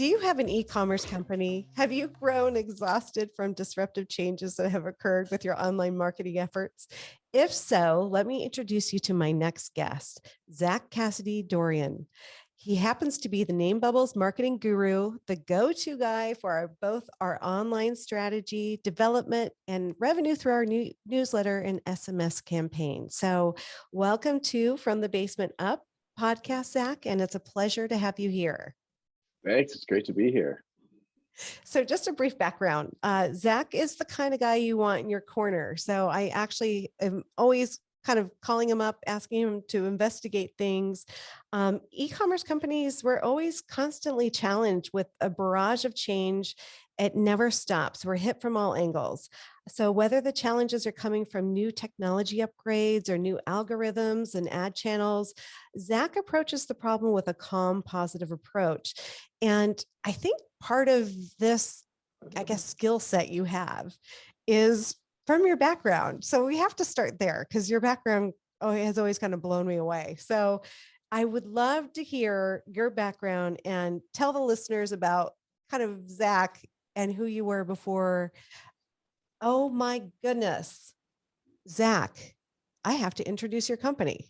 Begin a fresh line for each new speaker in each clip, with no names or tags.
Do you have an e-commerce company? Have you grown exhausted from disruptive changes that have occurred with your online marketing efforts? If so, let me introduce you to my next guest, Zach Cassady-Dorion. He happens to be the Name Bubbles marketing guru, the go-to guy for both our online strategy development and revenue through our new newsletter and SMS campaign. So welcome to From the Basement Up podcast, Zach, and it's a pleasure to have you here.
Thanks. It's great to be here.
So just a brief background. Zach is the kind of guy you want in your corner. So I actually am always kind of calling him up, asking him to investigate things. E-commerce companies were always constantly challenged with a barrage of change. It never stops. We're hit from all angles. So whether the challenges are coming from new technology upgrades or new algorithms and ad channels, Zach approaches the problem with a calm, positive approach. And I think part of this, skill set you have is from your background. So we have to start there because your background has always kind of blown me away. So I would love to hear your background and tell the listeners about kind of Zach and who you were before. Oh my goodness, Zach, I have to introduce your company.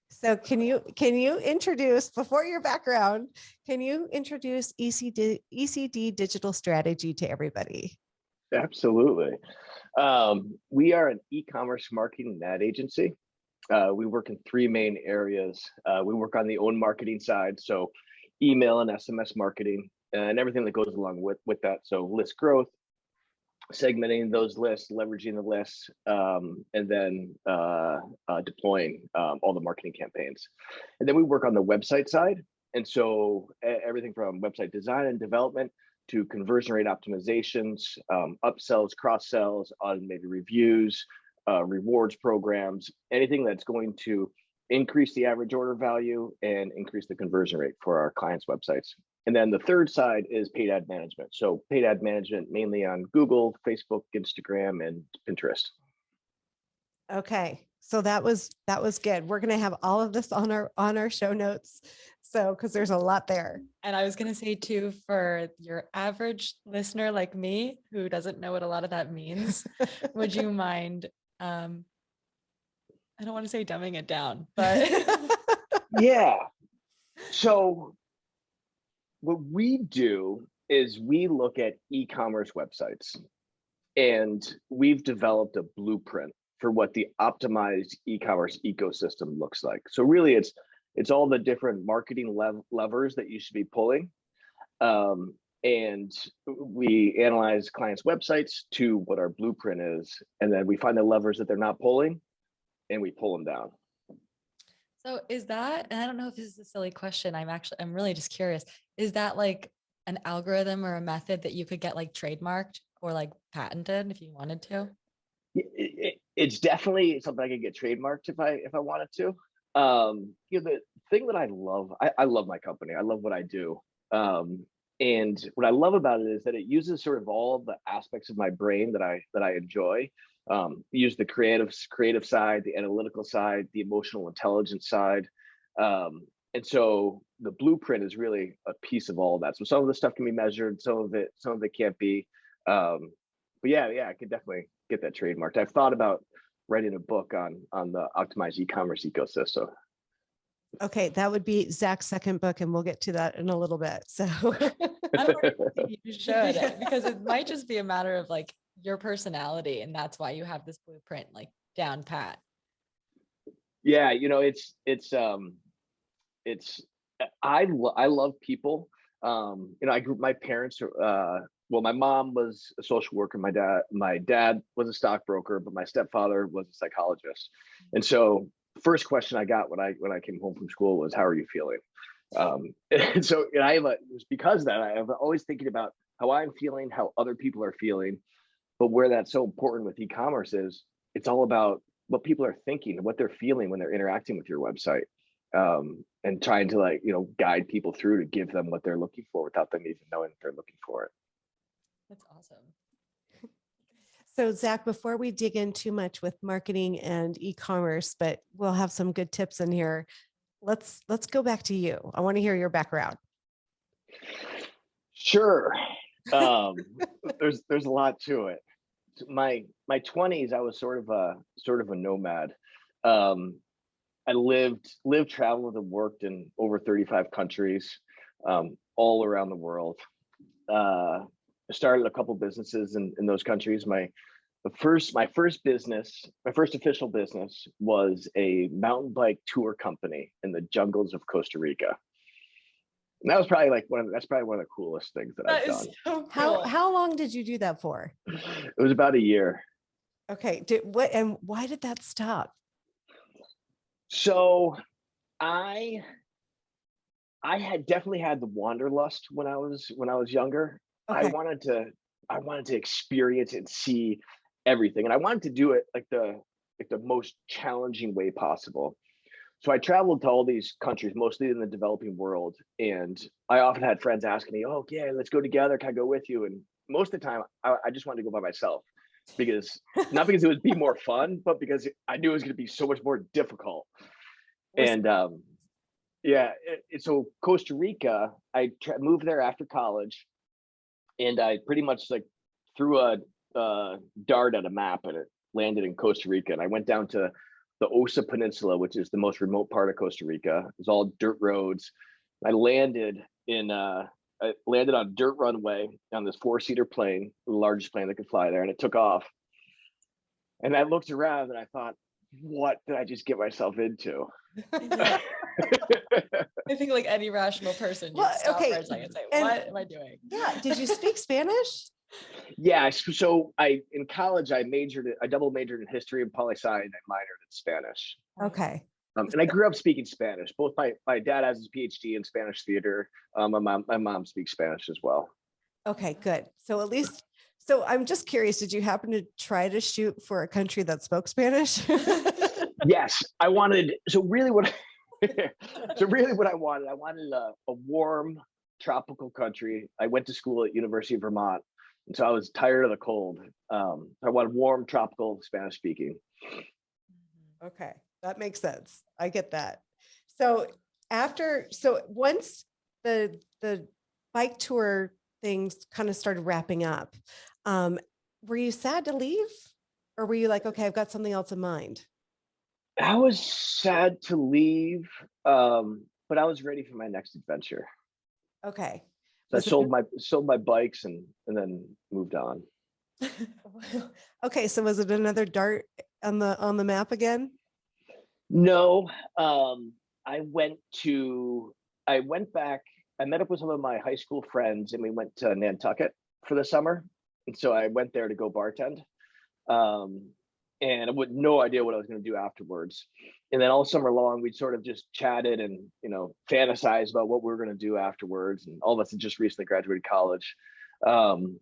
So can you introduce, before your background, can you introduce ECD Digital Strategy to everybody?
Absolutely. We are an e-commerce marketing ad agency. We work in three main areas. We work on the own marketing side, so email and SMS marketing and everything that goes along with that. So list growth, segmenting those lists, leveraging the lists, and then deploying all the marketing campaigns. And then we work on the website side. And so everything from website design and development to conversion rate optimizations, upsells, cross-sells, automated reviews, rewards programs, anything that's going to increase the average order value and increase the conversion rate for our clients' websites. And then the third side is paid ad management. So paid ad management mainly on Google, Facebook, Instagram, and Pinterest.
Okay, so that was good. We're going to have all of this on our show notes. So because there's a lot there.
And I was going to say too, for your average listener like me who doesn't know what a lot of that means, would you mind? I don't want to say dumbing it down, but
yeah. So what we do is we look at e-commerce websites, and we've developed a blueprint for what the optimized e-commerce ecosystem looks like. So really it's all the different marketing levers that you should be pulling. And we analyze clients' websites to what our blueprint is, and then we find the levers that they're not pulling and we pull them down.
So is that, and I don't know if this is a silly question, I'm really just curious, is that like an algorithm or a method that you could get like trademarked or like patented if you wanted to?
It's definitely something I could get trademarked if I wanted to. The thing that I love my company. I love what I do. And what I love about it is that it uses sort of all the aspects of my brain that I enjoy. Use the creative side, the analytical side, the emotional intelligence side. And so the blueprint is really a piece of all of that. So some of the stuff can be measured, some of it can't be. But yeah, I could definitely get that trademarked. I've thought about writing a book on the optimized e-commerce ecosystem.
Okay, that would be Zach's second book, and we'll get to that in a little bit. So
I don't really think you should, because it might just be a matter of like your personality, and that's why you have this blueprint like down pat.
Yeah, I love people. My parents my mom was a social worker. My dad was a stockbroker, but my stepfather was a psychologist. And so first question I got when I came home from school was, how are you feeling? And so it was because of that I'm always thinking about how I'm feeling, how other people are feeling. But where that's so important with e-commerce is it's all about what people are thinking and what they're feeling when they're interacting with your website, and trying to guide people through to give them what they're looking for without them even knowing they're looking for it.
That's awesome.
So Zach, before we dig in too much with marketing and e-commerce, but we'll have some good tips in here. Let's go back to you. I want to hear your background.
Sure. Um, there's a lot to it. My 20s, I was sort of a nomad. Um, I lived, traveled, and worked in over 35 countries, all around the world. I started a couple businesses in those countries. My first official business was a mountain bike tour company in the jungles of Costa Rica. And that was probably like that's probably one of the coolest things that I've
That is
done.
so
How
cool.
how long did you do that for?
It was about a year.
Okay. Why did that stop?
So I had definitely had the wanderlust when I was younger.
Okay.
I wanted to experience and see everything, and I wanted to do it like the most challenging way possible. So I traveled to all these countries, mostly in the developing world, and I often had friends asking me, "Oh, yeah, let's go together. Can I go with you?" And most of the time, I just wanted to go by myself because not because it would be more fun, but because I knew it was going to be so much more difficult.
Was
And yeah, so Costa Rica, I moved there after college, and I pretty much like threw a dart at a map, and it landed in Costa Rica. And I went down to the Osa Peninsula, which is the most remote part of Costa Rica. It's all dirt roads. I landed I landed on a dirt runway on this four-seater plane, the largest plane that could fly there, and it took off. And I looked around and I thought, what did I just get myself into?
Yeah. I think like any rational person, you
Well,
stop for
okay,
a second and say,
and-
what am I doing?
yeah. Did you speak Spanish?
Yeah, so in college I double majored in history and poli sci, and I minored in Spanish.
Okay.
And I grew up speaking Spanish. Both my dad has his PhD in Spanish theater. My mom speaks Spanish as well.
Okay, good. So at least, so I'm just curious, did you happen to try to shoot for a country that spoke Spanish?
Yes, I wanted. So really, what I wanted a warm tropical country. I went to school at University of Vermont, and so I was tired of the cold. I wanted warm, tropical, Spanish speaking.
Okay, that makes sense. I get that. So once the bike tour things kind of started wrapping up, were you sad to leave, or were you like, okay, I've got something else in mind?
I was sad to leave, but I was ready for my next adventure.
Okay.
So I
Was it
sold my bikes and then moved on.
okay? So was it another dart on the map again?
No, I went back. I met up with some of my high school friends, and we went to Nantucket for the summer. And so I went there to go bartend. And I had no idea what I was going to do afterwards. And then all summer long, we sort of just chatted and fantasized about what we were going to do afterwards. And all of us had just recently graduated college, and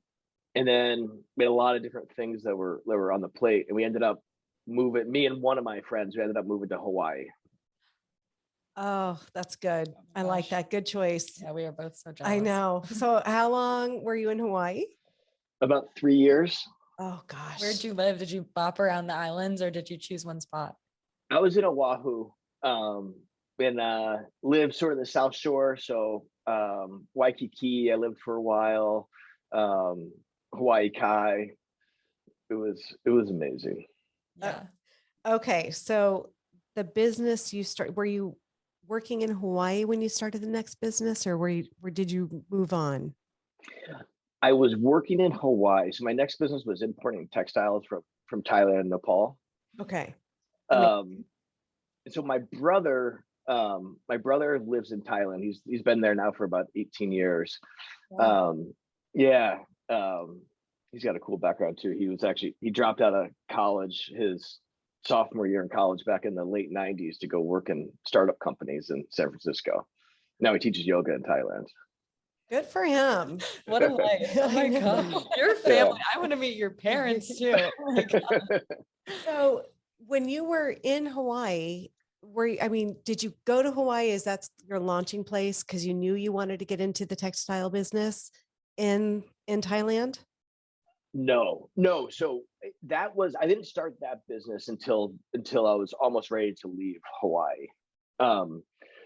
then we had a lot of different things that were on the plate. And we ended up moving. Me and one of my friends, we ended up moving to Hawaii.
Oh, that's good.
Oh my
I like
gosh.
that. Good choice.
Yeah, we are both so jealous.
I know. So how long were you in Hawaii?
About 3 years.
Oh gosh.
Where'd you live? Did you bop around the islands or did you choose one spot?
I was in Oahu, and lived sort of the South Shore. So Waikiki, I lived for a while. Hawaii Kai. It was amazing.
Yeah.
Okay. So the business were you working in Hawaii when you started the next business, or did you move on?
I was working in Hawaii. So my next business was importing textiles from Thailand and Nepal.
Okay.
And so my brother lives in Thailand. He's been there now for about 18 years.
Wow.
Yeah. He's got a cool background too. He dropped out of college his sophomore year in college back in the late 90s to go work in startup companies in San Francisco. Now he teaches yoga in Thailand.
Good for him.
What a life. Oh my
I know.
God. Your family. I want to meet your parents too. Oh my God.
So when you were in Hawaii, did you go to Hawaii? Is that your launching place because you knew you wanted to get into the textile business in Thailand?
No. So I didn't start that business until I was almost ready to leave Hawaii.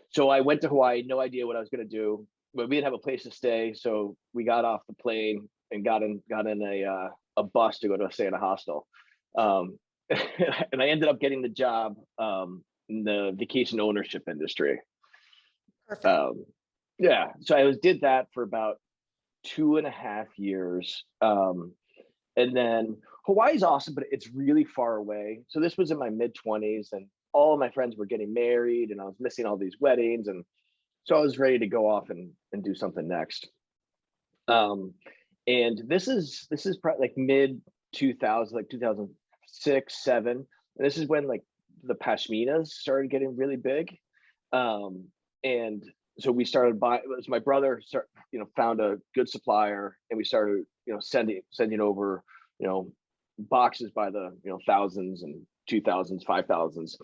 So I went to Hawaii, no idea what I was going to do. but we didn't have a place to stay, so we got off the plane and got in a bus to go to stay in a hostel. And I ended up getting the job in the vacation ownership industry.
Perfect.
Yeah, so I did that for about 2.5 years. And then Hawaii's awesome, but it's really far away. So this was in my mid-20s, and all of my friends were getting married, and I was missing all these weddings, and so I was ready to go off and do something next. And this is probably like mid 2000, like 2006, 7, and this is when like the pashminas started getting really big. And so we started buying. It was my brother, found a good supplier, and we started, sending over, boxes by the, thousands and 2000s, 5000s.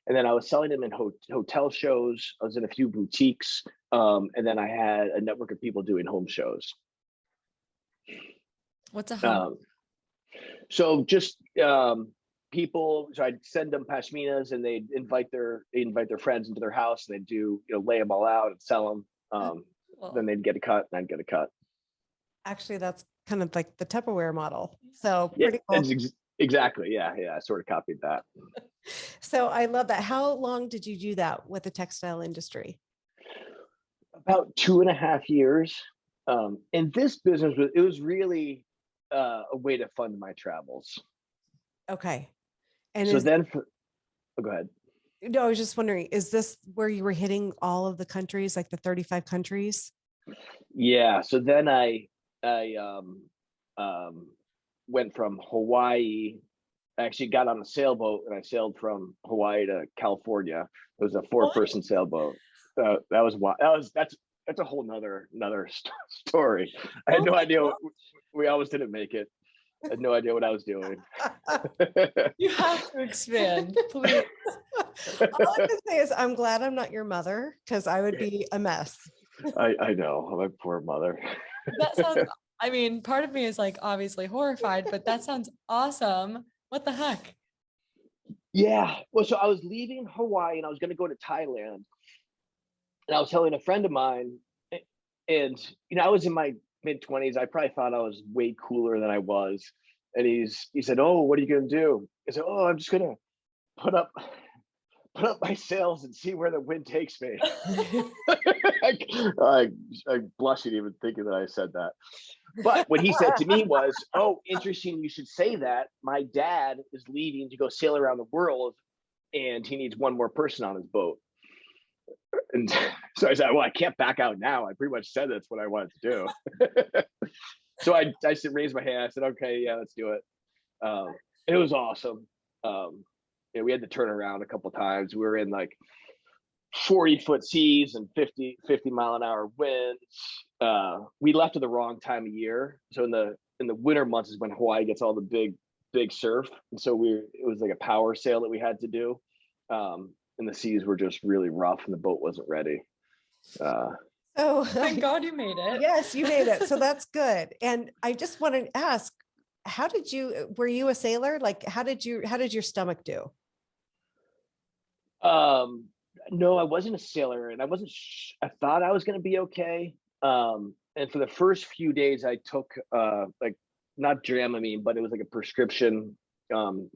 And then I was selling them in hotel shows. I was in a few boutiques. And then I had a network of people doing home shows.
What's a home?
So just people. So I'd send them pashminas, and they'd invite their friends into their house, and they'd do, lay them all out and sell them.
Cool.
Then they'd get a cut, and I'd get a cut.
Actually, that's kind of like the Tupperware model. So
Yeah,
pretty cool.
exactly. Yeah. I sort of copied that.
So I love that. How long did you do that with the textile industry?
About 2.5 years. And this business was really a way to fund my travels.
Okay. And
So then, go ahead.
no, I was just wondering, is this where you were hitting all of the countries, like the 35 countries?
Yeah. So then I went from Hawaii. I actually got on a sailboat, and I sailed from Hawaii to California. It was a 4-person sailboat. That was wild. That's a whole nother story. I had no idea. We almost didn't make it. I had no idea what I was doing.
You have to expand, please.
All I can say is I'm glad I'm not your mother, because I would be a mess.
I know, my poor mother.
That sounds, I mean, part of me is like obviously horrified, but that sounds awesome. What the heck?
Yeah. Well, so I was leaving Hawaii, and I was going to go to Thailand. And I was telling a friend of mine, and I was in my mid-20s. I probably thought I was way cooler than I was. And he said, "Oh, what are you going to do?" I said, "Oh, I'm just going to put up my sails and see where the wind takes me." I blush at even thinking that I said that. But what he said to me was, "Oh, interesting, you should say that. My dad is leaving to go sail around the world, and he needs one more person on his boat." And so I said, "Well, I can't back out now. I pretty much said that's what I wanted to do." So I raised my hand. I said, "Okay, yeah, let's do it." It was awesome. We had to turn around a couple times. We were in like 40-foot seas and 50 mile an hour winds. We left at the wrong time of year. So in the winter months is when Hawaii gets all the big surf. And so it was like a power sail that we had to do. And the seas were just really rough, and the boat wasn't ready.
So
Thank God you made it.
yes, you made it. So that's good. And I just wanted to ask, were you a sailor? Like, how did your stomach do?
No, I wasn't a sailor, and I wasn't. I thought I was going to be okay. And for the first few days, I took like not Dramamine, but it was like a prescription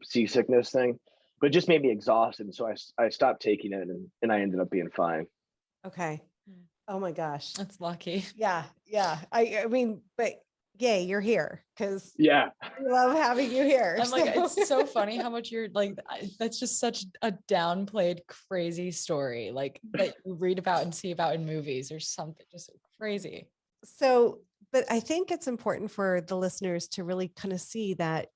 seasickness thing. But it just made me exhausted, and so I stopped taking it, and I ended up being fine.
Okay. Oh my gosh.
That's lucky.
Yeah. I mean, but yay, you're here, because
Yeah,
we love having you here.
I'm like, it's so funny how much you're like, that's just such a downplayed, crazy story, like that you read about and see about in movies or something, just crazy.
So, but I think it's important for the listeners to really kind of see that,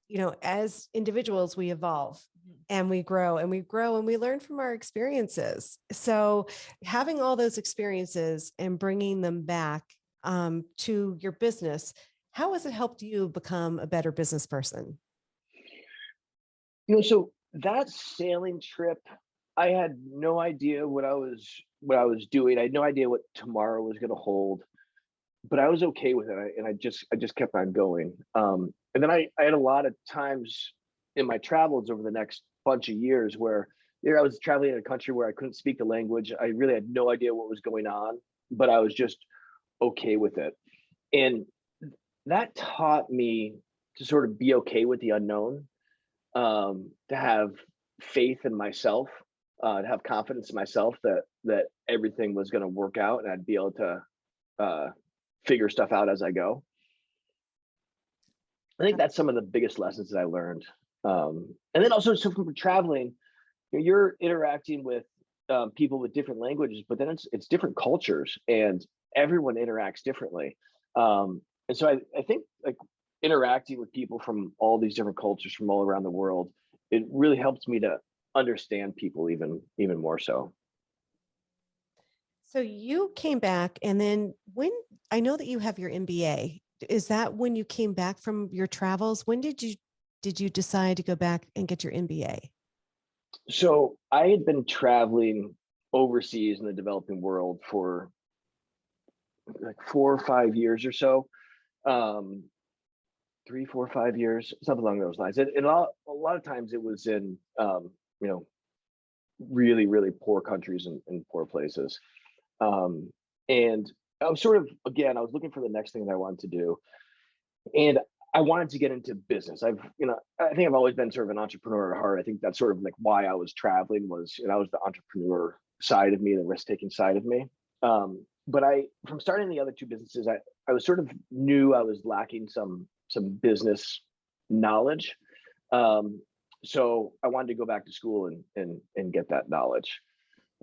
as individuals, we evolve and we grow and we learn from our experiences. So having all those experiences and bringing them back to your business, how has it helped you become a better business person?
So that sailing trip, I had no idea what I was doing. I had no idea what tomorrow was going to hold, but I was okay with it. And I just kept on going. And then I had a lot of times in my travels over the next bunch of years where I was traveling in a country where I couldn't speak the language. I really had no idea what was going on, but I was just okay with it. And that taught me to sort of be okay with the unknown, to have faith in myself, to have confidence in myself that everything was going to work out and I'd be able to figure stuff out as I go. I think that's some of the biggest lessons that I learned. And then also, so from traveling, you're interacting with people with different languages, but then it's different cultures, and everyone interacts differently. And so I think like interacting with people from all these different cultures from all around the world, it really helps me to understand people even more so.
So you came back, and then when I know that you have your MBA, is that when you came back from your travels? When did you decide to go back and get your MBA?
So I had been traveling overseas in the developing world for like 4 or 5 years or so. 3, 4, 5 years, something along those lines. And a lot of times it was in, you know, really, really poor countries and poor places. And I was sort of, again, I was looking for the next thing that I wanted to do. And I wanted to get into business. I think I've always been sort of an entrepreneur at heart. I think that's sort of like why I was traveling was, I was the entrepreneur side of me, the risk-taking side of me. But from starting the other two businesses, I was sort of knew I was lacking some business knowledge. So I wanted to go back to school and get that knowledge.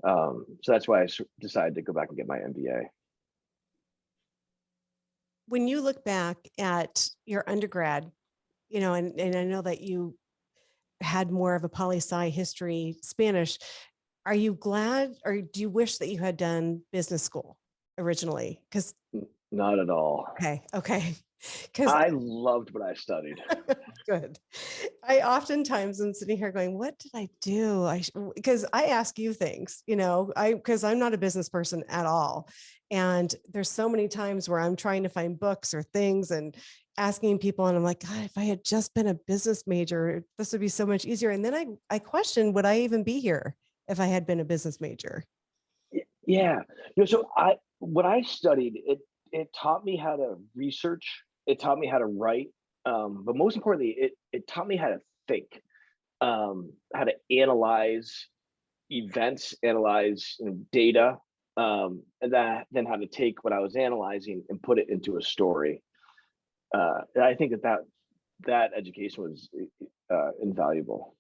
So that's why I decided to go back and get my MBA.
When you look back at your undergrad, and I know that you had more of a poli-sci history, Spanish, are you glad, or do you wish that you had done business school originally? Because
not at all.
Okay. Because
I loved what I studied.
good. I oftentimes am sitting here going, what did I do? Because I ask you things, because I'm not a business person at all. And there's so many times where I'm trying to find books or things and asking people, and I'm like, God, if I had just been a business major, this would be so much easier. And then I question, would I even be here if I had been a business major?
Yeah. So what I studied, it taught me how to research. It taught me how to write. But most importantly, it taught me how to think, how to analyze events, analyze data, and then how to take what I was analyzing and put it into a story. And I think that education was invaluable.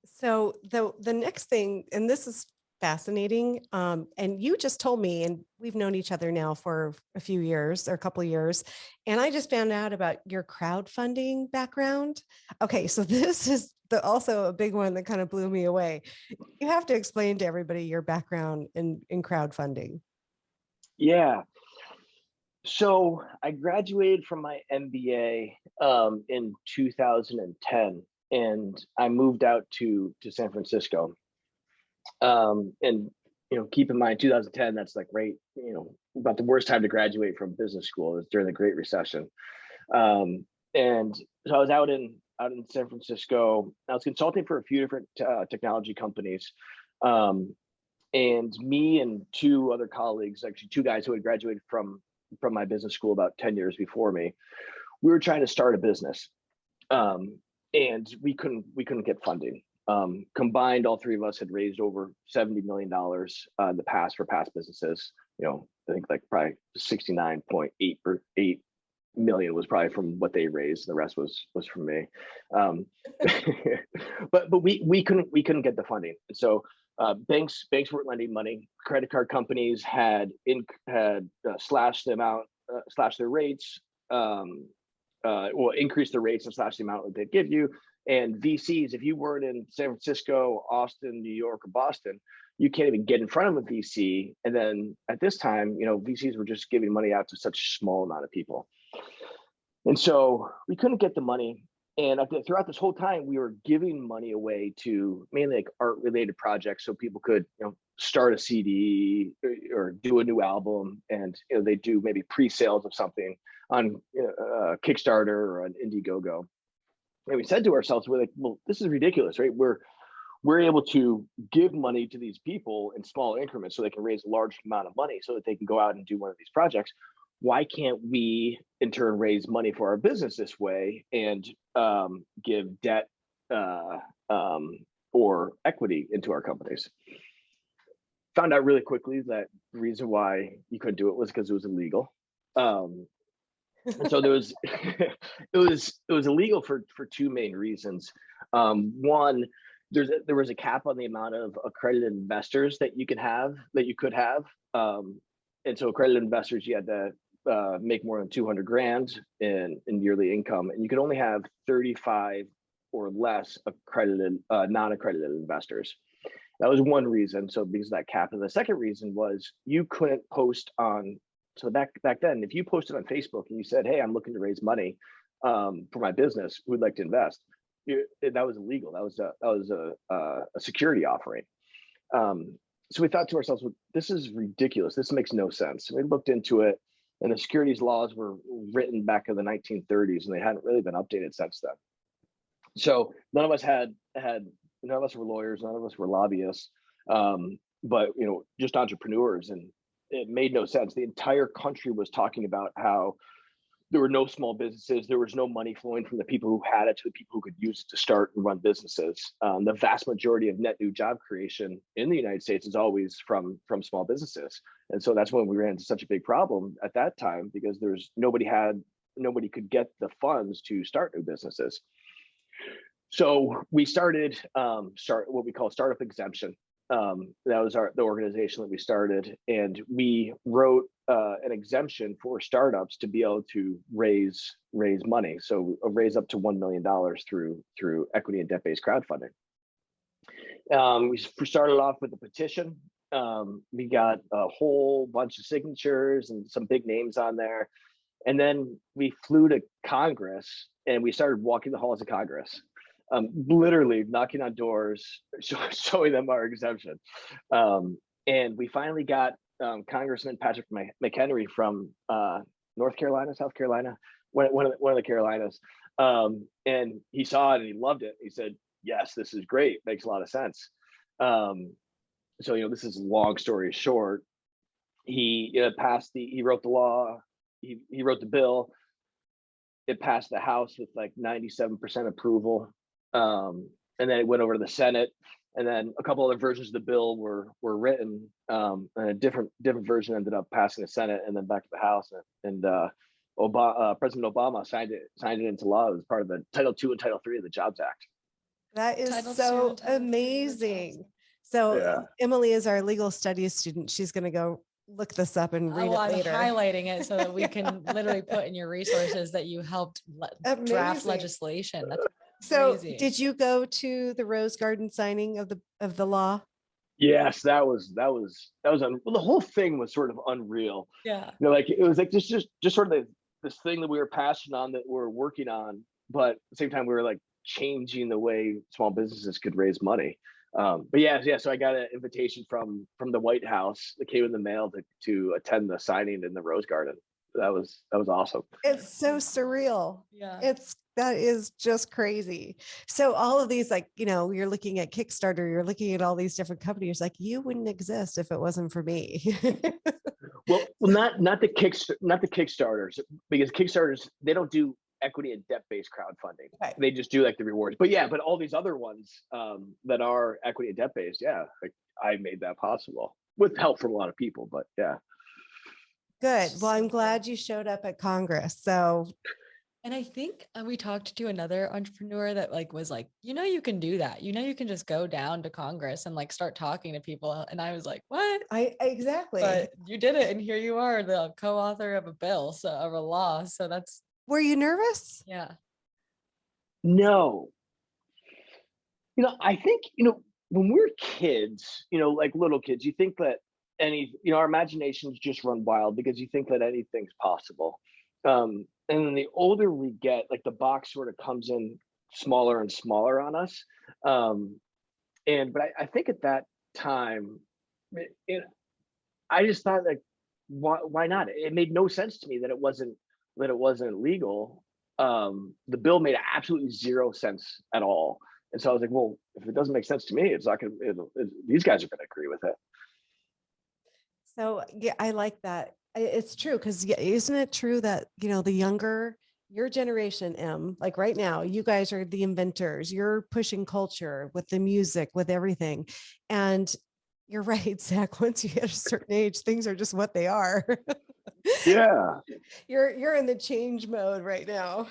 So the next thing, and this is fascinating, and you just told me, and we've known each other now for a few years or a couple of years, and I just found out about your crowdfunding background. Okay, so this is also a big one that kind of blew me away. You have to explain to everybody your background in crowdfunding.
Yeah. So I graduated from my MBA in 2010, and I moved out to San Francisco. And keep in mind, 2010, that's like right, about the worst time to graduate from business school. It was during the Great Recession. And so I was out in San Francisco. I was consulting for a few different technology companies. And me and two other colleagues, actually two guys who had graduated from my business school about 10 years before me, we were trying to start a business. And we couldn't get funding. Combined, all three of us had raised over $70 million in the past for past businesses. I think like probably 69.8 million was probably from what they raised. The rest was from me. But we couldn't get the funding. And so banks weren't lending money. Credit card companies had slashed the amount, slashed their rates, increase the rates and slash the amount that they'd give you. And VCs, if you weren't in San Francisco, Austin, New York, or Boston, you can't even get in front of a VC. And then at this time, VCs were just giving money out to such a small amount of people. And so we couldn't get the money. And throughout this whole time, we were giving money away to mainly like art-related projects, so people could, start a CD or do a new album, and they do maybe pre-sales of something on Kickstarter or on Indiegogo. And we said to ourselves, we're like, well, this is ridiculous, right? we're able to give money to these people in small increments so they can raise a large amount of money so that they can go out and do one of these projects. Why can't we in turn raise money for our business this way and give debt or equity into our companies? Found out really quickly that the reason why you couldn't do it was because it was illegal. And so there was it was illegal for two main reasons. One, there was a cap on the amount of accredited investors that you could have. And so accredited investors, you had to make more than 200 grand in yearly income, and you could only have 35 or less accredited non-accredited investors. That was one reason. So because of that cap. And the second reason was you couldn't post on. So back then, if you posted on Facebook and you said, "Hey, I'm looking to raise money for my business, who'd like to invest," that was illegal. That was a security offering. So we thought to ourselves, well, this is ridiculous. This makes no sense. And we looked into it, and the securities laws were written back in the 1930s, and they hadn't really been updated since then. So none of us none of us were lawyers, none of us were lobbyists, but just entrepreneurs, and it made no sense. The entire country was talking about how there were no small businesses, there was no money flowing from the people who had it to the people who could use it to start and run businesses. The vast majority of net new job creation in the United States is always from small businesses, and so that's when we ran into such a big problem at that time, because nobody could get the funds to start new businesses. So we started what we call startup exemption. That was the organization that we started, and we wrote an exemption for startups to be able to raise money. So raise up to $1 million through equity and debt-based crowdfunding. We started off with a petition. We got a whole bunch of signatures and some big names on there, and then we flew to Congress and we started walking the halls of Congress. Literally knocking on doors, showing them our exemption. And we finally got Congressman Patrick McHenry from North Carolina, South Carolina, one of the Carolinas. And he saw it and he loved it. He said, "Yes, this is great. Makes a lot of sense." So, this is a long story short. He wrote the law, he wrote the bill. It passed the House with like 97% approval. And then it went over to the Senate, and then a couple other versions of the bill were written, and a different version ended up passing the Senate and then back to the House, and President Obama signed it into law as part of the Title II and Title III of the Jobs Act.
That is so amazing. So
yeah.
Emily is our legal studies student. She's going to go look this up and read it later.
I'm highlighting it so that we can literally put in your resources that you helped draft legislation. That's
so
crazy.
Did you go to the Rose Garden signing of the law?
Yes, that was well, the whole thing was sort of unreal.
Yeah.
It was like just sort of this thing that we were passionate on, that we're working on, but at the same time we were like changing the way small businesses could raise money. But yeah, so I got an invitation from the White House that came in the mail to attend the signing in the Rose Garden. That was awesome.
It's so surreal.
Yeah.
That is just crazy. So all of these, you're looking at Kickstarter, you're looking at all these different companies, like you wouldn't exist if it wasn't for me.
well, not the Kickstarters, because Kickstarters, they don't do equity and debt-based crowdfunding. Right. They just do like the rewards. But all these other ones that are equity and debt-based, like I made that possible with help from a lot of people, but yeah.
Good. Well, I'm glad you showed up at Congress. So,
and I think we talked to another entrepreneur that was like, you can do that. You can just go down to Congress and start talking to people. And I was like, what?
Exactly.
But you did it. And here you are, the co-author of of a law. So that's.
Were you nervous?
Yeah.
No. I think, when we're kids, like little kids, you think that our imaginations just run wild because you think that anything's possible. And then the older we get, the box sort of comes in smaller and smaller on us. But I think at that time, I just thought why not? It made no sense to me that it wasn't legal. The bill made absolutely zero sense at all. And so I was like, well, if it doesn't make sense to me, it's not gonna, these guys are gonna agree with it.
So yeah, I like that. It's true because yeah, isn't it true that the younger your generation, like right now, you guys are the inventors. You're pushing culture with the music, with everything, and you're right, Zach. Once you hit a certain age, things are just what they are.
Yeah.
You're in the change mode right now.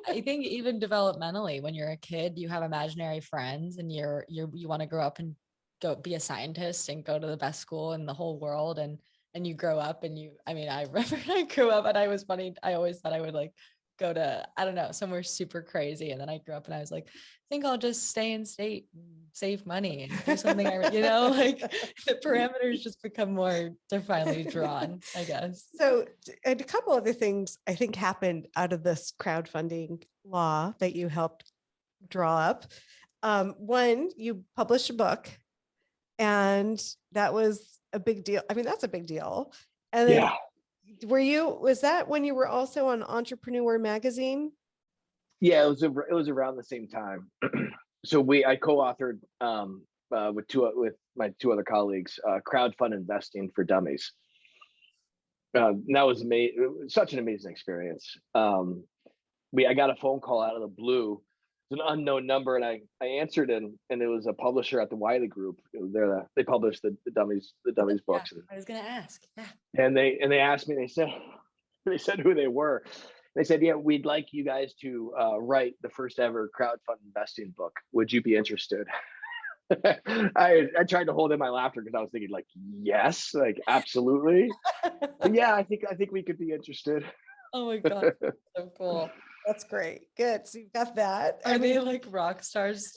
I think even developmentally, when you're a kid, you have imaginary friends, and you want to grow up and go be a scientist and go to the best school in the whole world, and you grow up and I mean, I remember I grew up and I was funny. I always thought I would like go to, I don't know, somewhere super crazy. And then I grew up and I was like, I think I'll just stay in state, and save money and do something, like the parameters just become more finely drawn, I guess.
So, and a couple other things I think happened out of this crowdfunding law that you helped draw up. One, you published a book, and that was a big deal. I mean, that's a big deal. And then
Yeah.
was that when you were also on Entrepreneur magazine?
Yeah, it was around the same time. So I co-authored with my two other colleagues, crowdfund investing for dummies. And that was such an amazing experience. I got a phone call out of the blue. It's an unknown number, and I answered, and it was a publisher at the Wiley Group. They published the dummies books.
Yeah, I was gonna ask. Yeah.
And they asked me. They said who they were. They said, yeah, we'd like you guys to write the first ever crowdfund investing book. Would you be interested? I tried to hold in my laughter because I was thinking, like, yes, like absolutely. Yeah, I think we could be interested.
Oh my God, so cool.
That's great. Good. So you've got that.
Are they like rock stars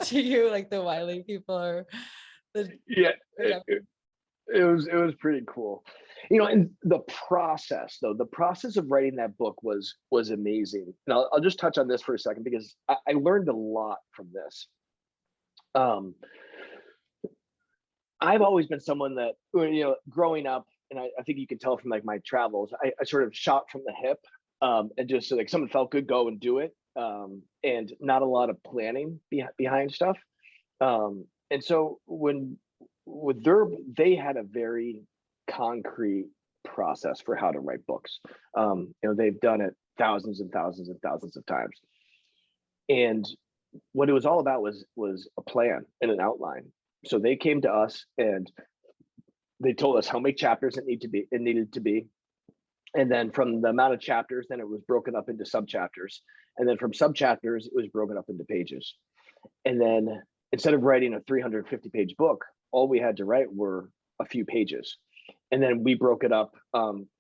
to you, like the Wiley people, or
Yeah, it was pretty cool. And the process of writing that book was amazing. And I'll just touch on this for a second because I learned a lot from this. I've always been someone that, growing up, and I think you can tell from like my travels, I sort of shot from the hip, and just so like someone felt good, go and do it. And not a lot of planning behind stuff. And so they had a very concrete process for how to write books. They've done it thousands and thousands and thousands of times. And what it was all about was a plan and an outline. So they came to us and they told us how many chapters it needed to be. And then from the amount of chapters, then it was broken up into subchapters. And then from subchapters, it was broken up into pages. And then instead of writing a 350-page book, all we had to write were a few pages. And then we broke it up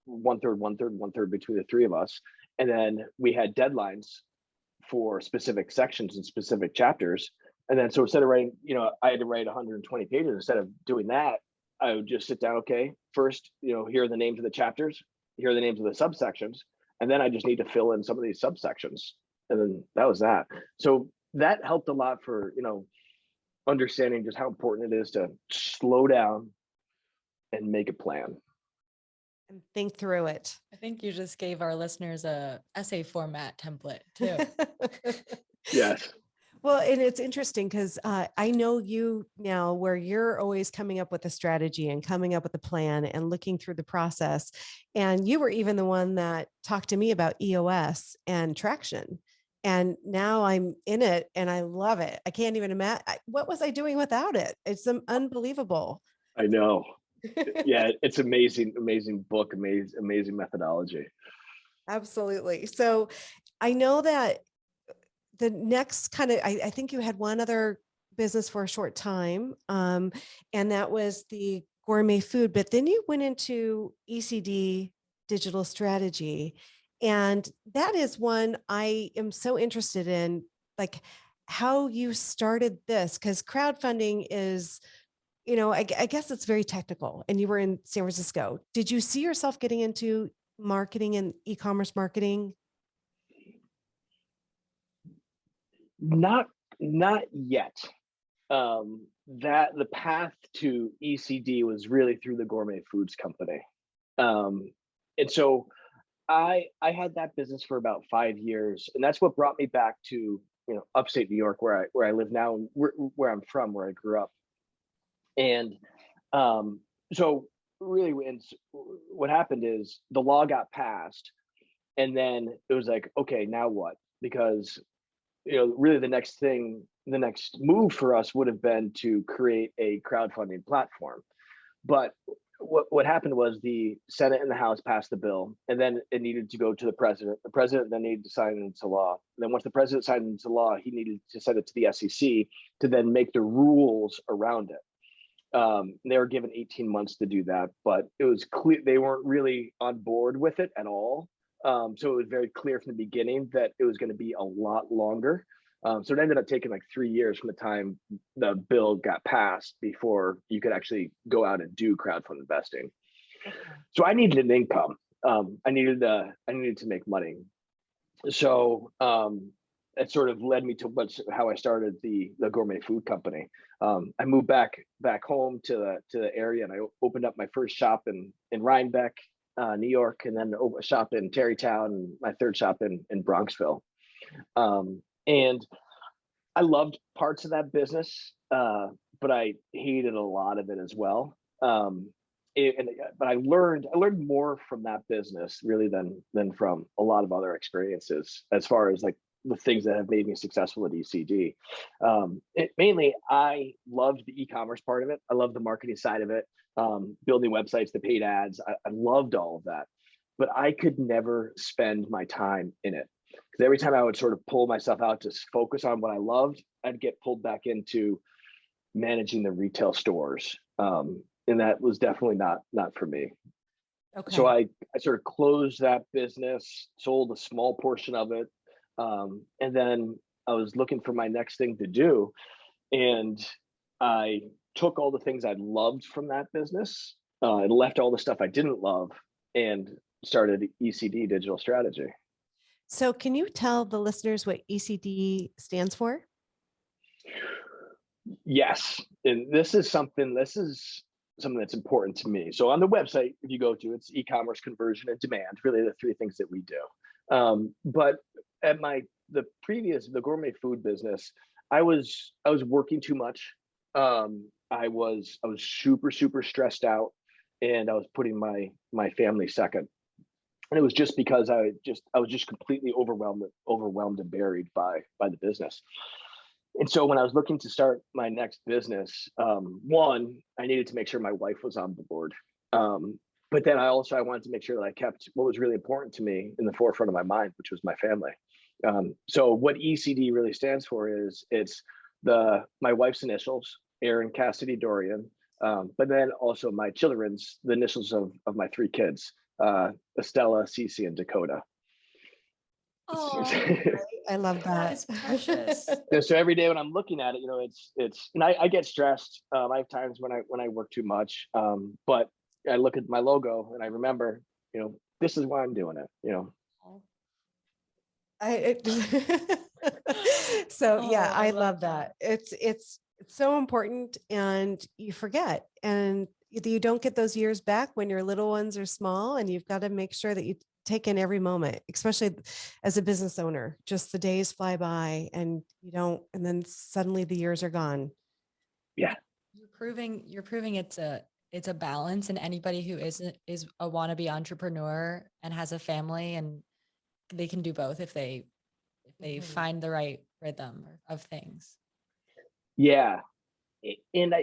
one third between the three of us. And then we had deadlines for specific sections and specific chapters. And then so instead of writing, I had to write 120 pages. Instead of doing that, I would just sit down, okay, first, here are the names of the chapters, here are the names of the subsections, and then I just need to fill in some of these subsections. And then that was that. So that helped a lot for, understanding just how important it is to slow down and make a plan.
And think through it.
I think you just gave our listeners a essay format template too.
Yes.
Well, and it's interesting because I know you now where you're always coming up with a strategy and coming up with a plan and looking through the process. And you were even the one that talked to me about EOS and traction. And now I'm in it and I love it. I can't even imagine. What was I doing without it? It's unbelievable.
I know. Yeah, it's amazing book, amazing methodology.
Absolutely. So I know that the next kind of, I think you had one other business for a short time, and that was the gourmet food, but then you went into ECD, digital strategy. And that is one I am so interested in, like how you started this, because crowdfunding is, I guess it's very technical, and you were in San Francisco. Did you see yourself getting into marketing and e-commerce marketing?
Not yet. That the path to ECD was really through the gourmet foods company. And so I had that business for about 5 years, and that's what brought me back to upstate New York, where I live now, and where I'm from, where I grew up. And so really, what happened is the law got passed, and then it was like, okay, now what? Because really the next move for us would have been to create a crowdfunding platform. But what happened was the Senate and the House passed the bill, and then it needed to go to the president. The president then needed to sign it into law. And then once the president signed it into law, he needed to send it to the SEC to then make the rules around it. They were given 18 months to do that, but it was clear they weren't really on board with it at all. So it was very clear from the beginning that it was going to be a lot longer. So it ended up taking like 3 years from the time the bill got passed before you could actually go out and do crowdfund investing.
Okay.
So I needed an income. I needed to make money. So it sort of led me to how I started the gourmet food company. I moved back home to the area, and I opened up my first shop in Rhinebeck, New York, and then a shop in Tarrytown, and my third shop in Bronxville. And I loved parts of that business, but I hated a lot of it as well. But I learned more from that business really than from a lot of other experiences, as far as like the things that have made me successful at ECD. Mainly, I loved the e-commerce part of it. I loved the marketing side of it, building websites, the paid ads. I loved all of that, but I could never spend my time in it, because every time I would sort of pull myself out to focus on what I loved, I'd get pulled back into managing the retail stores. And that was definitely not for me.
Okay.
So I sort of closed that business, sold a small portion of it. And then I was looking for my next thing to do. And I took all the things I loved from that business, and left all the stuff I didn't love, and started ECD Digital Strategy.
So can you tell the listeners what ECD stands for?
Yes. And this is something that's important to me. So on the website, if you go to, it's e-commerce, conversion, and demand, really the three things that we do. But at the gourmet food business, I was working too much. I was super, super stressed out, and I was putting my family second. And it was just because I was just completely overwhelmed and buried by the business. And so when I was looking to start my next business, one, I needed to make sure my wife was on board. But then I wanted to make sure that I kept what was really important to me in the forefront of my mind, which was my family. So what ECD really stands for is it's my wife's initials, Erin Cassady-Dorion, but then also my children's, the initials of my three kids, Estella, Cece, and Dakota.
Oh,
I love that.
is precious.
So every day when I'm looking at it, it's, and I get stressed. I have times when I work too much, but I look at my logo and I remember, this is why I'm doing it.
So yeah,
I
I
love
love that. It's so important, and you forget, and you don't get those years back when your little ones are small, and you've got to make sure that you take in every moment, especially as a business owner. Just the days fly by, and you don't, and then suddenly the years are gone.
Yeah.
You're proving it's a balance, and anybody who is a wannabe entrepreneur and has a family, and they can do both if they find the right rhythm of things.
Yeah. And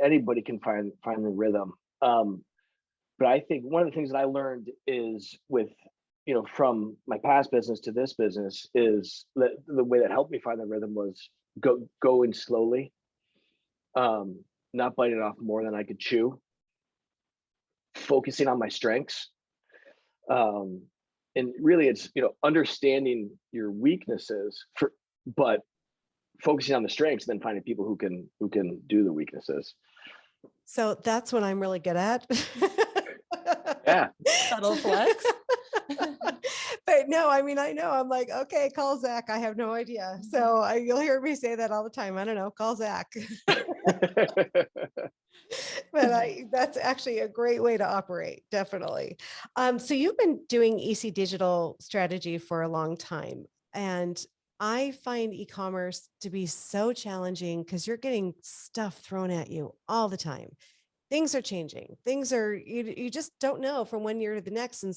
anybody can find the rhythm. But I think one of the things that I learned is from my past business to this business, is that the way that helped me find the rhythm was going slowly, not biting off more than I could chew, focusing on my strengths. And really it's, understanding your weaknesses but focusing on the strengths, and then finding people who can do the weaknesses.
So that's what I'm really good at.
Yeah.
Subtle flex.
But no, I mean, I know, I'm like, okay, call Zach. I have no idea. So you'll hear me say that all the time. I don't know, call Zach. But that's actually a great way to operate. Definitely. So you've been doing EC Digital Strategy for a long time. And I find e-commerce to be so challenging because you're getting stuff thrown at you all the time. Things are changing. Things are, you just don't know from one year to the next. And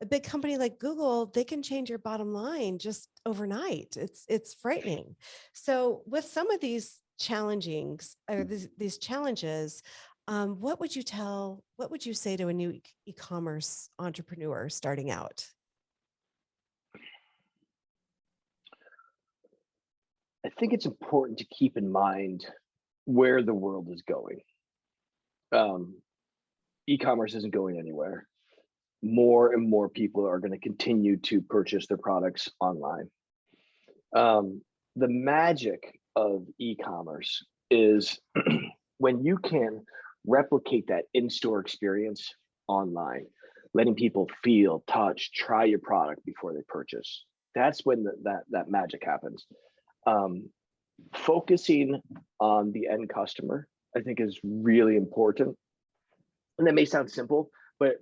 a big company like Google, they can change your bottom line just overnight. It's frightening. So with some of these challengings or these challenges, what would you say to a new e-commerce entrepreneur starting out?
I think it's important to keep in mind where the world is going. Um, E-commerce isn't going anywhere. More and more people are going to continue to purchase their products online. The magic of e-commerce is when you can replicate that in-store experience online, letting people feel, touch, try your product before they purchase. That's when that magic happens. Um, Focusing on the end customer, I think, is really important. And that may sound simple, but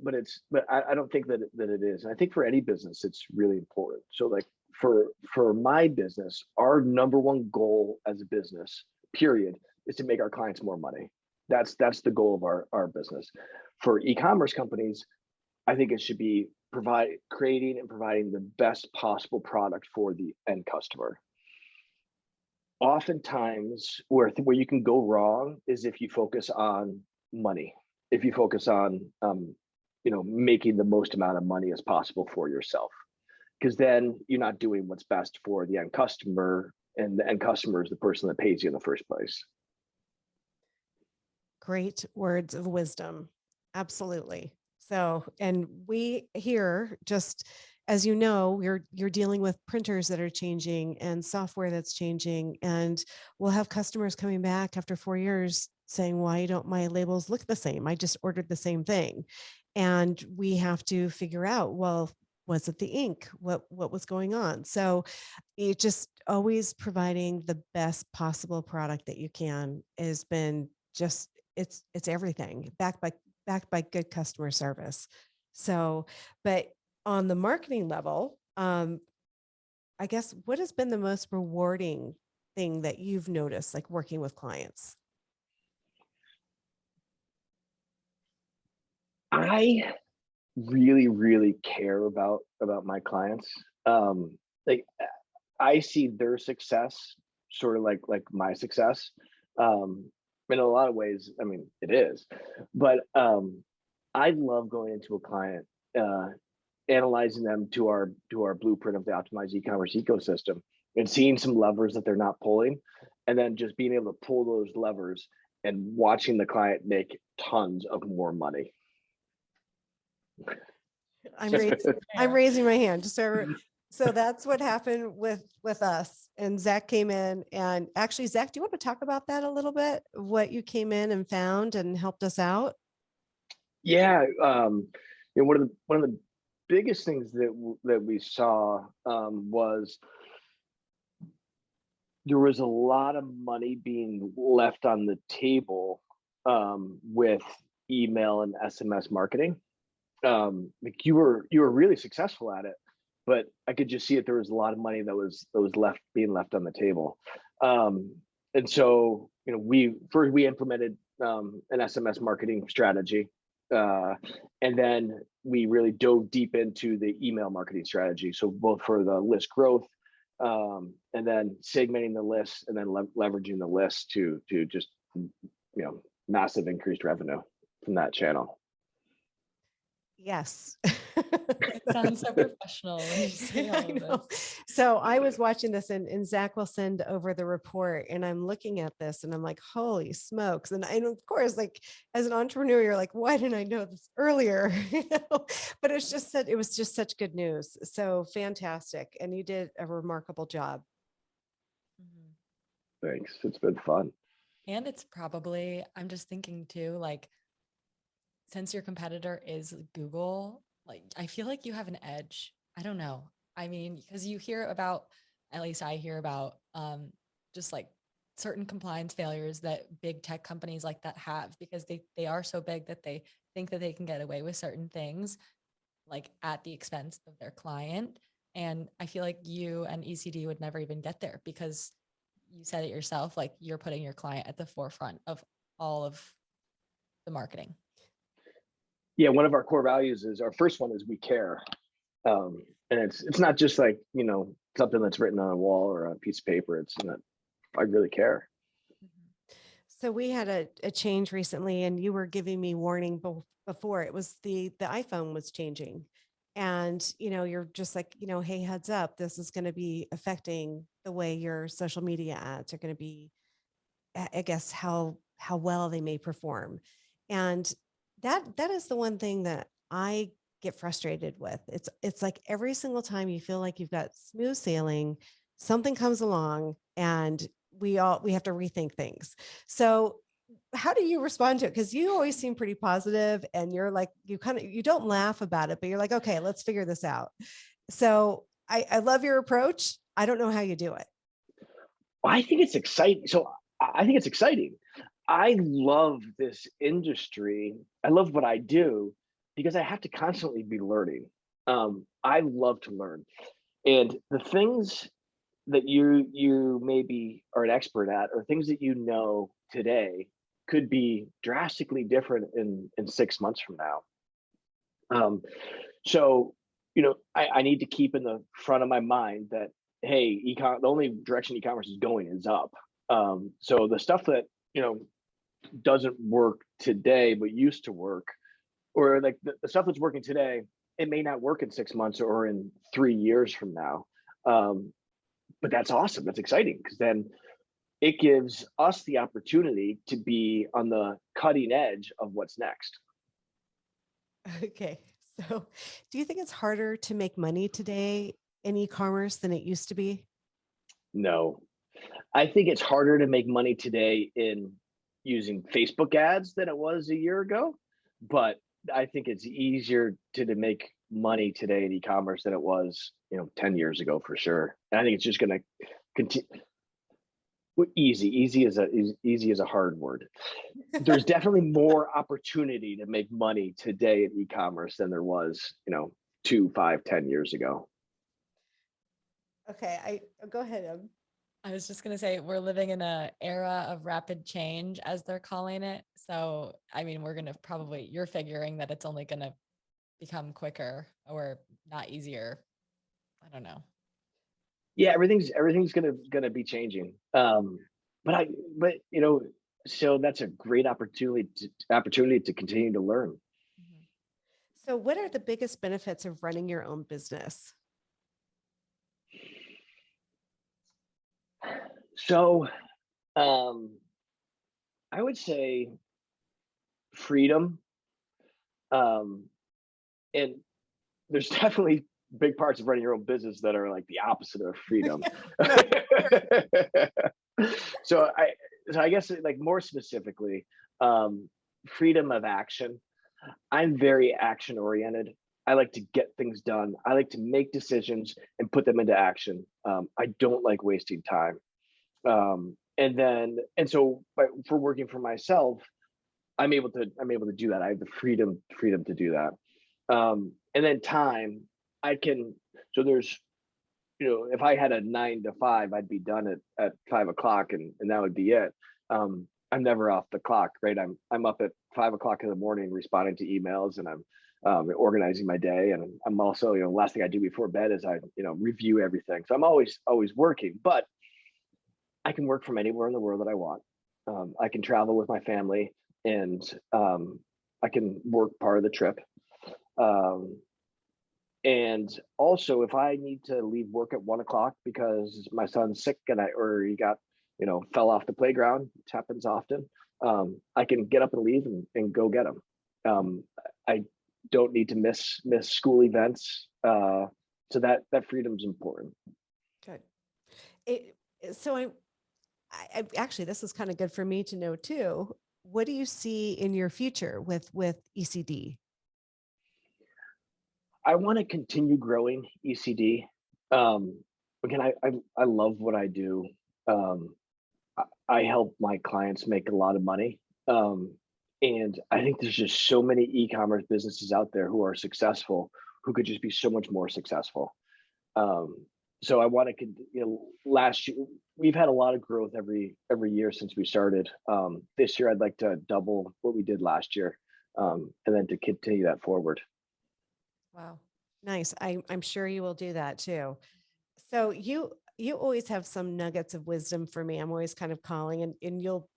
I don't think that it is. And I think for any business, it's really important. So like for my business, our number one goal as a business, period, is to make our clients more money. That's the goal of our business. For e-commerce companies, I think it should be creating and providing the best possible product for the end customer. Oftentimes where you can go wrong is if you focus on money, if you focus on making the most amount of money as possible for yourself, because then you're not doing what's best for the end customer, and the end customer is the person that pays you in the first place.
Great words of wisdom. Absolutely. So, and we here, just as you know, you're dealing with printers that are changing and software that's changing, and we'll have customers coming back after 4 years saying, "Why don't my labels look the same? I just ordered the same thing," and we have to figure out, well, was it the ink? What was going on? So, it just always providing the best possible product that you can has been just it's everything backed by good customer service. So, but on the marketing level, I guess what has been the most rewarding thing that you've noticed, like working with clients?
I really care about my clients. Like I see their success sort of like my success. In a lot of ways, I mean, it is, but I love going into a client, uh, analyzing them to our blueprint of the optimized e-commerce ecosystem, and seeing some levers that they're not pulling, and then just being able to pull those levers and watching the client make tons of more money.
I'm raising, I'm raising my hand. So that's what happened with us. And Zach came in, and actually, Zach, do you want to talk about that a little bit? What you came in and found and helped us out?
Yeah, one of the biggest things that we saw, was there was a lot of money being left on the table, with email and SMS marketing. Like you were really successful at it, but I could just see it. There was a lot of money that was being left on the table. And so, we implemented an SMS marketing strategy, and then we really dove deep into the email marketing strategy. So both for the list growth, and then segmenting the list, and then leveraging the list to just massive increased revenue from that channel.
Yes.
It sounds so professional when you say all
I
of
know.
this.
So I was watching this, and Zach will send over the report, and I'm looking at this and I'm like, holy smokes. And of course, like as an entrepreneur, you're like, why didn't I know this earlier? But it was just such good news. So fantastic. And you did a remarkable job.
Mhm.
Thanks. It's been fun.
And it's probably, I'm just thinking too, like, since your competitor is Google, like, I feel like you have an edge. I don't know. I mean, because you hear about, at least I hear about, just like certain compliance failures that big tech companies like that have, because they are so big that they think that they can get away with certain things, like at the expense of their client. And I feel like you and ECD would never even get there because you said it yourself, like you're putting your client at the forefront of all of the marketing.
Yeah, one of our core values is, our first one is we care. And it's not just like, something that's written on a wall or a piece of paper. It's not, I really care.
So we had a change recently, and you were giving me warning before. It was the iPhone was changing, and you're just like, hey, heads up, this is going to be affecting the way your social media ads are going to be. I guess how well they may perform, and that is the one thing that I get frustrated with. It's like every single time you feel like you've got smooth sailing, something comes along, and we have to rethink things. So how do you respond to it? Because you always seem pretty positive, and you're like, you don't laugh about it, but you're like, okay, let's figure this out. So I love your approach. I don't know how you do it.
Well, I think it's exciting. So I think it's exciting. I love this industry. I love what I do because I have to constantly be learning. I love to learn, and the things that you maybe are an expert at, or things that today, could be drastically different in 6 months from now. So I need to keep in the front of my mind that, hey, the only direction e-commerce is going is up. So the stuff that doesn't work today but used to work, or like the stuff that's working today, it may not work in 6 months or in 3 years from now. But that's awesome. That's exciting, because then it gives us the opportunity to be on the cutting edge of what's next.
Okay. So do you think it's harder to make money today in e-commerce than it used to be?
No, I think it's harder to make money today in using Facebook ads than it was a year ago, but I think it's easier to make money today in e-commerce than it was 10 years ago, for sure. And I think it's just going to continue. Easy is a hard word. There's definitely more opportunity to make money today in e-commerce than there was 2, 5, 10 years ago.
Okay, I go ahead.
I was just going to say, we're living in an era of rapid change, as they're calling it. So, I mean, you're figuring that it's only going to become quicker or not easier. I don't know.
Yeah, everything's gonna be changing. But so that's a great opportunity to continue to learn.
Mhm.
So what are the biggest benefits of running your own business?
So, I would say freedom. And there's definitely big parts of running your own business that are like the opposite of freedom. so I I guess, like, more specifically, freedom of action. I'm very action oriented. I like to get things done. I like to make decisions and put them into action. I don't like wasting time. And so for working for myself, I'm able to do that. I have the freedom to do that. And then time, I can. So there's, if I had a 9 to 5, I'd be done at 5 o'clock, and that would be it. I'm never off the clock, right? I'm up at 5 o'clock in the morning responding to emails, and I'm organizing my day, and I'm also, last thing I do before bed is I review everything. So I'm always working, but I can work from anywhere in the world that I want. I can travel with my family, and I can work part of the trip. Um, and also, if I need to leave work at 1 o'clock because my son's sick or he got, fell off the playground, which happens often, I can get up and leave and go get him. I don't need to miss school events. So that freedom's important.
Good. So I actually, this is kind of good for me to know too. What do you see in your future with ECD?
I want to continue growing ECD. Again, I love what I do. I help my clients make a lot of money. And I think there's just so many e-commerce businesses out there who are successful, who could just be so much more successful. So I want to, last year we've had a lot of growth every year since we started. This year I'd like to double what we did last year, and then to continue that forward.
Wow. Nice. I'm sure you will do that too. So you always have some nuggets of wisdom for me. I'm always kind of calling, and you'll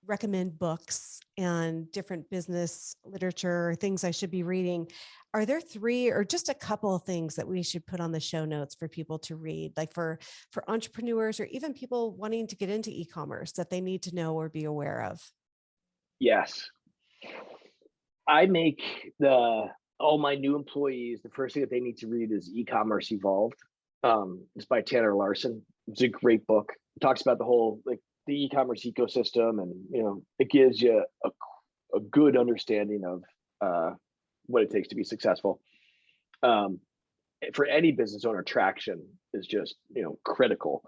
recommend books and different business literature, things I should be reading. Are there three or just a couple of things that we should put on the show notes for people to read, like for entrepreneurs or even people wanting to get into e-commerce that they need to know or be aware of?
Yes. I make all my new employees, the first thing that they need to read is E-commerce Evolved. It's by Tanner Larson. It's a great book. It talks about the whole, like, the e-commerce ecosystem, and it gives you a good understanding of what it takes to be successful. For any business owner, traction is just critical.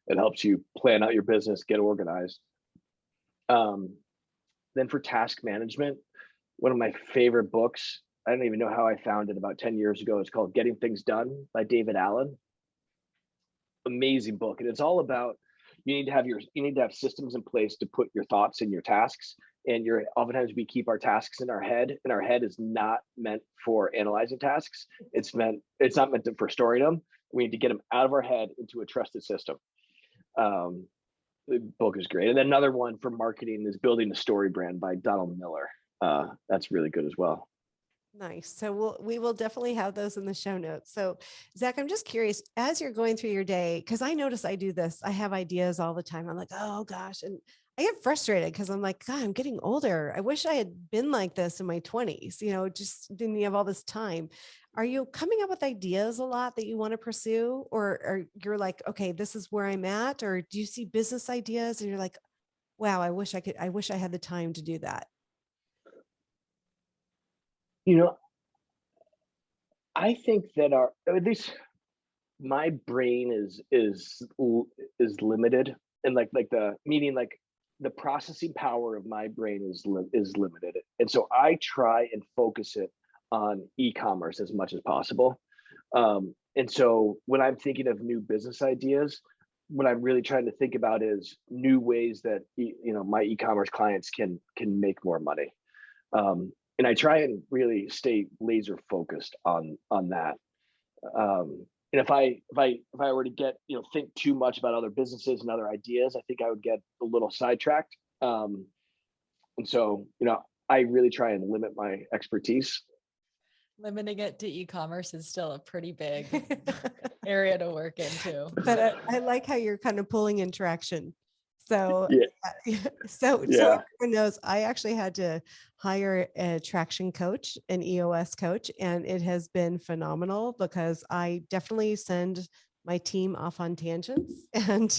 It helps you plan out your business, get organized. Then for task management, one of my favorite books, I don't even know how I found it, about 10 years ago. It's called Getting Things Done by David Allen. Amazing book. And it's all about, you need to have systems in place to put your thoughts in your tasks. And oftentimes we keep our tasks in our head, and our head is not meant for analyzing tasks. It's not meant for storing them. We need to get them out of our head into a trusted system. The book is great. And then another one for marketing is Building a Story Brand by Donald Miller. That's really good as well.
Nice. So we will definitely have those in the show notes. So Zach, I'm just curious, as you're going through your day, because I notice I do this, I have ideas all the time. I'm like, oh gosh. And I get frustrated because I'm like, God, I'm getting older. I wish I had been like this in my 20s, just didn't have all this time. Are you coming up with ideas a lot that you want to pursue? Or you're like, okay, this is where I'm at? Or do you see business ideas and you're like, wow, I wish I had the time to do that?
I think that at least my brain is limited, and like the processing power of my brain is limited, and so I try and focus it on e-commerce as much as possible. And so when I'm thinking of new business ideas, what I'm really trying to think about is new ways that my e-commerce clients can make more money. And I try and really stay laser focused on that. And if I were to get think too much about other businesses and other ideas, I think I would get a little sidetracked. And so I really try and limit my expertise.
Limiting it to e-commerce is still a pretty big area to work into.
But I like how you're kind of pulling in traction. So,
Yeah.
so everyone knows I actually had to hire a traction coach, an EOS coach, and it has been phenomenal because I definitely send my team off on tangents. And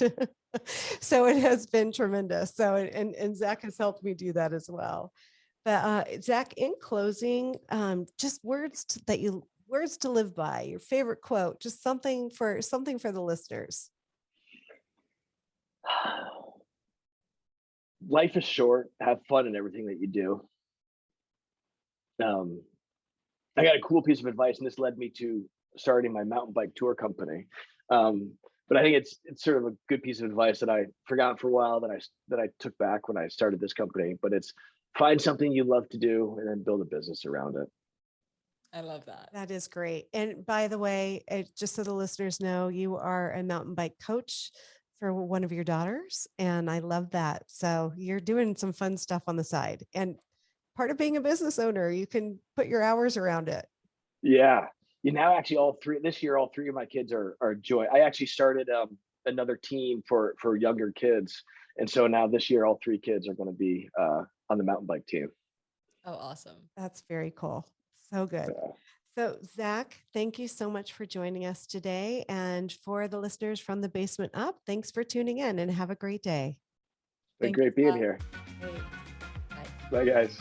so it has been tremendous. So, and Zach has helped me do that as well. But Zach, in closing, just words to live by, your favorite quote, just something for the listeners.
Life is short. Have fun in everything that you do. I got a cool piece of advice, and this led me to starting my mountain bike tour company. But I think it's sort of a good piece of advice that I forgot for a while that I took back when I started this company. But it's find something you love to do and then build a business around it.
I love that.
That is great. And by the way, just so the listeners know, you are a mountain bike coach for one of your daughters. And I love that. So you're doing some fun stuff on the side. And part of being a business owner, you can put your hours around it.
Yeah. Actually this year, all three of my kids are joined. I actually started another team for younger kids. And so now this year, all three kids are going to be on the mountain bike team.
Oh, awesome.
That's very cool. So good. Yeah. So Zach, thank you so much for joining us today. And for the listeners from the basement up, thanks for tuning in and have a great day.
It's been great being here.
Bye.
Bye, guys.